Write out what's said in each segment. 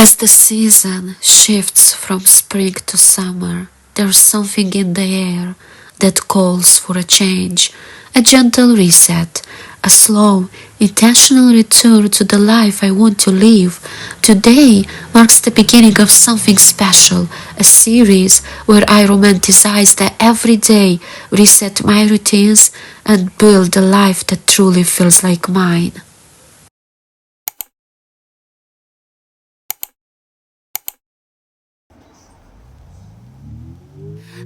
As the season shifts from spring to summer, there's something in the air that calls for a change, a gentle reset, a slow, intentional return to the life I want to live. Today marks the beginning of something special, a series where I romanticize the everyday, reset my routines, and build a life that truly feels like mine.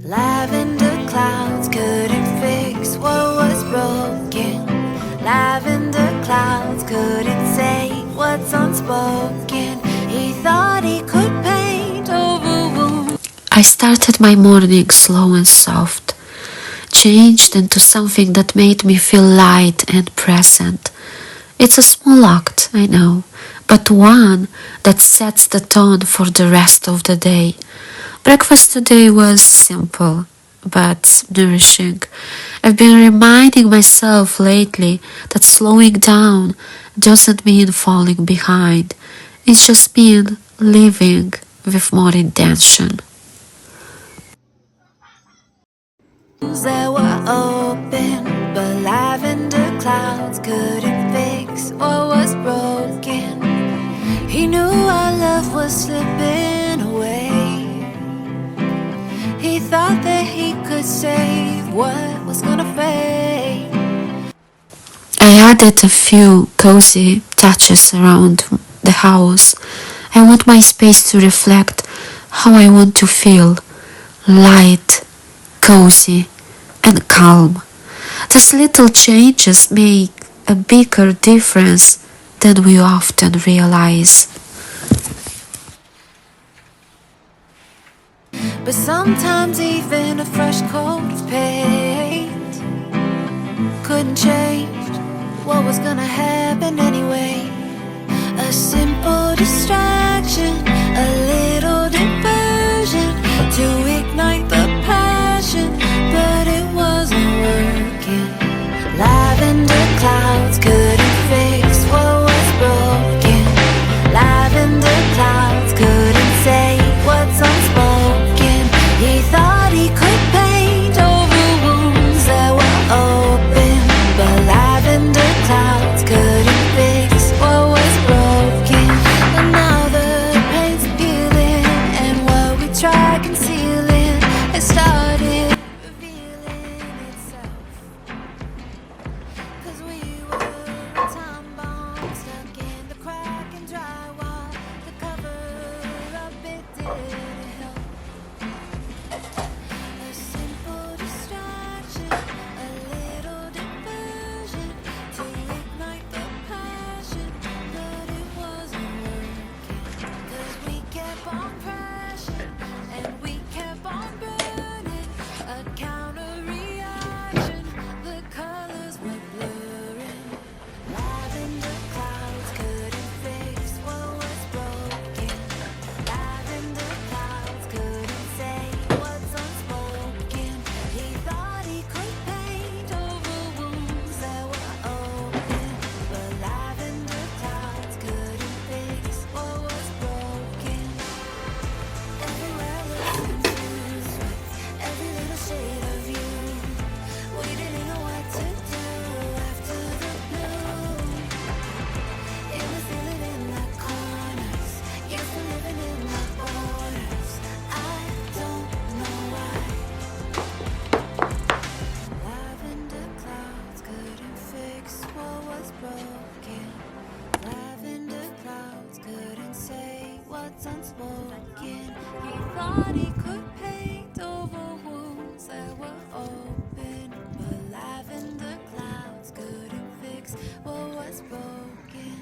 Lavender clouds couldn't fix what was broken. Lavender clouds couldn't say what's unspoken. He thought he could paint over wounds. I started my morning slow and soft, changed into something that made me feel light and present. It's a small act, I know, but one that sets the tone for the rest of the day. Breakfast today was simple, but nourishing. I've been reminding myself lately that slowing down doesn't mean falling behind. It's just mean living with more intention. That were open, but lavender clouds couldn't fix what was broken. He knew our love was slipping away. He thought that he could save what was gonna fade. I added a few cozy touches around the house. I want my space to reflect how I want to feel, light, cozy, and calm. These little changes make a bigger difference than we often realize. But sometimes even a fresh coat of paint couldn't change what was gonna happen anyway. A simple distraction, a little diversion to ignite the passion, but it wasn't working. Lavender clouds couldn't fix what was broken. Lavender clouds couldn't say what's unspoken. He thought he could paint over wounds that were open, but lavender clouds couldn't fix what was broken. And now the paint's peeling, and what we tried concealing has started revealing itself. 'Cause we were a time bomb stuck in the crack and drywall. The cover up, it didn't help. A simple distraction, a little diversion to ignite the passion, but it wasn't working. 'Cause we kept on crashing and we kept on burning. A counter reaction, the colors were blurring. Lavender clouds couldn't fix what was broken. Lavender clouds couldn't say what's unspoken. He thought he could paint over wounds that were open, but lavender clouds couldn't fix what was broken. Everywhere looking confused, every little shade of you. We didn't know what to do after the blue. It was living in the corners, used to living in the borders. I don't know why. Lavender clouds couldn't fix what was broken. Lavender clouds couldn't say what's unspoken. He thought he could paint over wounds that were open, but lavender clouds couldn't fix what was broken.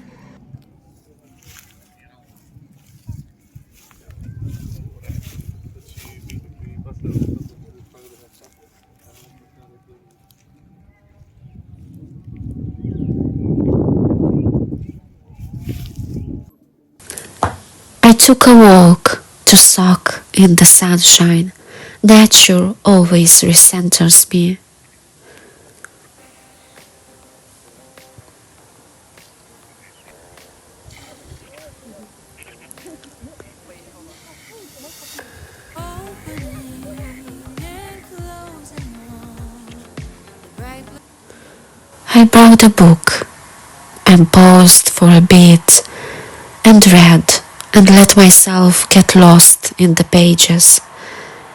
I took a walk to soak in the sunshine. Nature always recenters me. I brought a book and paused for a bit and read and let myself get lost in the pages.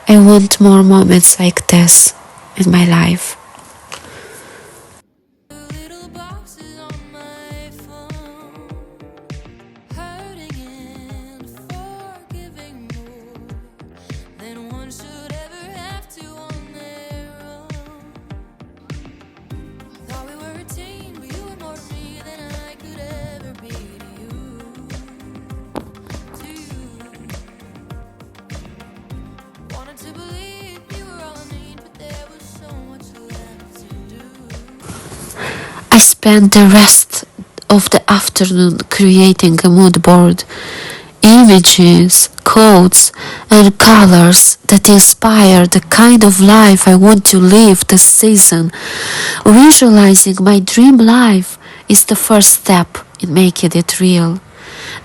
I want more moments like this in my life. Little boxes on my phone, hurting and forgiving more than one should ever have to on their own. Thought we were a team, but you were more to me than I could ever be to you. Wanted to believe you were all I need, but there was so much left to do. I spent the rest of the afternoon creating a mood board, images, quotes, and colors that inspire the kind of life I want to live this season. Visualizing my dream life is the first step in making it real.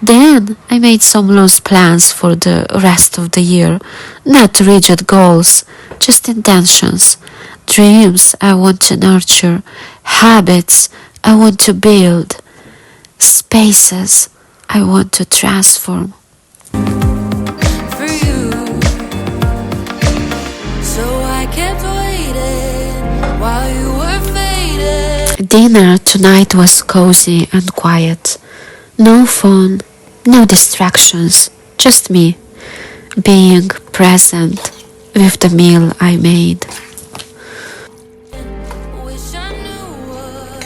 Then I made some loose plans for the rest of the year, not rigid goals, just intentions, dreams I want to nurture, habits I want to build, spaces I want to transform. For you, so I kept waiting while you were fading. Dinner tonight was cozy and quiet. No phone, no distractions, just me, being present with the meal I made. Wish I knew what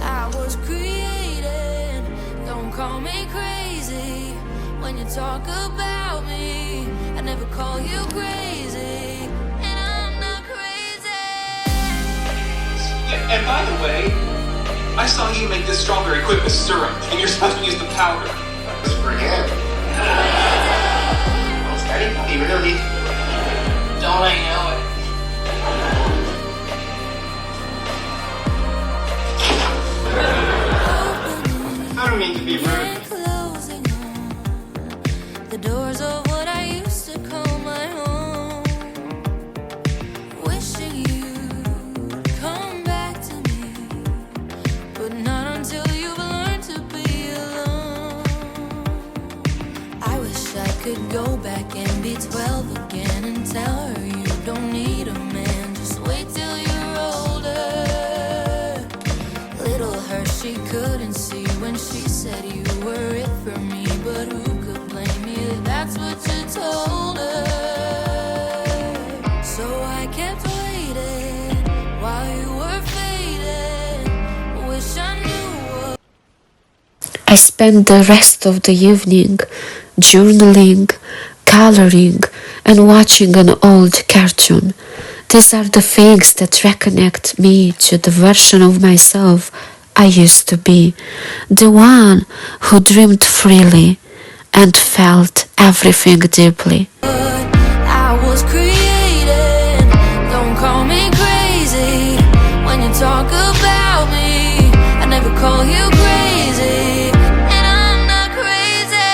I was creating. Don't call me crazy when you talk about me. I never call you crazy, and I'm not crazy. Yeah, and by the way, I saw you make this strawberry quick with syrup, and you're supposed to use the powder. That was for him. Well, Daddy, you really Don't I know it? I don't mean to be rude. And closing the doors of what I used to call my home. Wishing you'd come back to me, but not until you've learned to be alone. I wish I could go back and be 12 again and tell her you don't need a man, just wait till you're older. Little her, she couldn't see when she said you were it for me, but who could blame me if that's what you told her? So I kept waiting while you were fading. Wish I knew what I spent the rest of the evening journaling, coloring, and watching an old cartoon. These are the things that reconnect me to the version of myself I used to be, the one who dreamed freely and felt everything deeply. I was creating. Don't call me crazy when you talk about me. I never call you crazy, and I'm not crazy.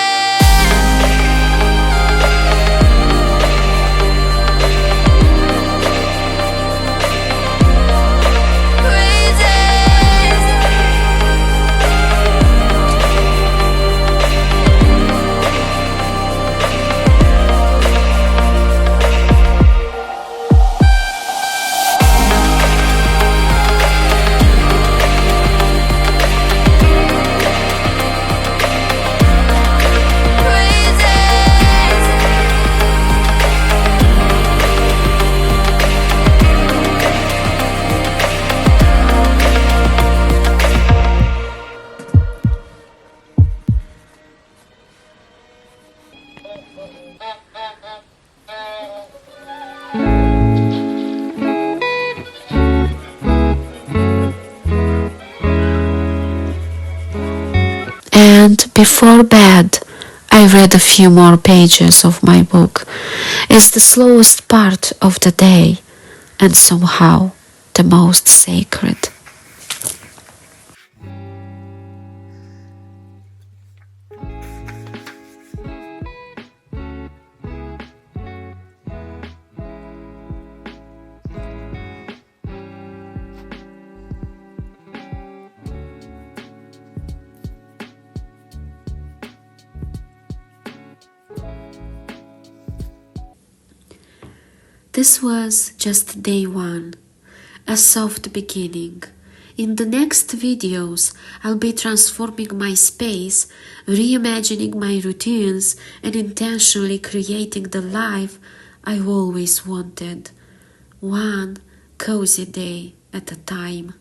And before bed, I read a few more pages of my book. It's the slowest part of the day and somehow the most sacred. This was just day one, a soft beginning. In the next videos, I'll be transforming my space, reimagining my routines, and intentionally creating the life I always wanted, one cozy day at a time.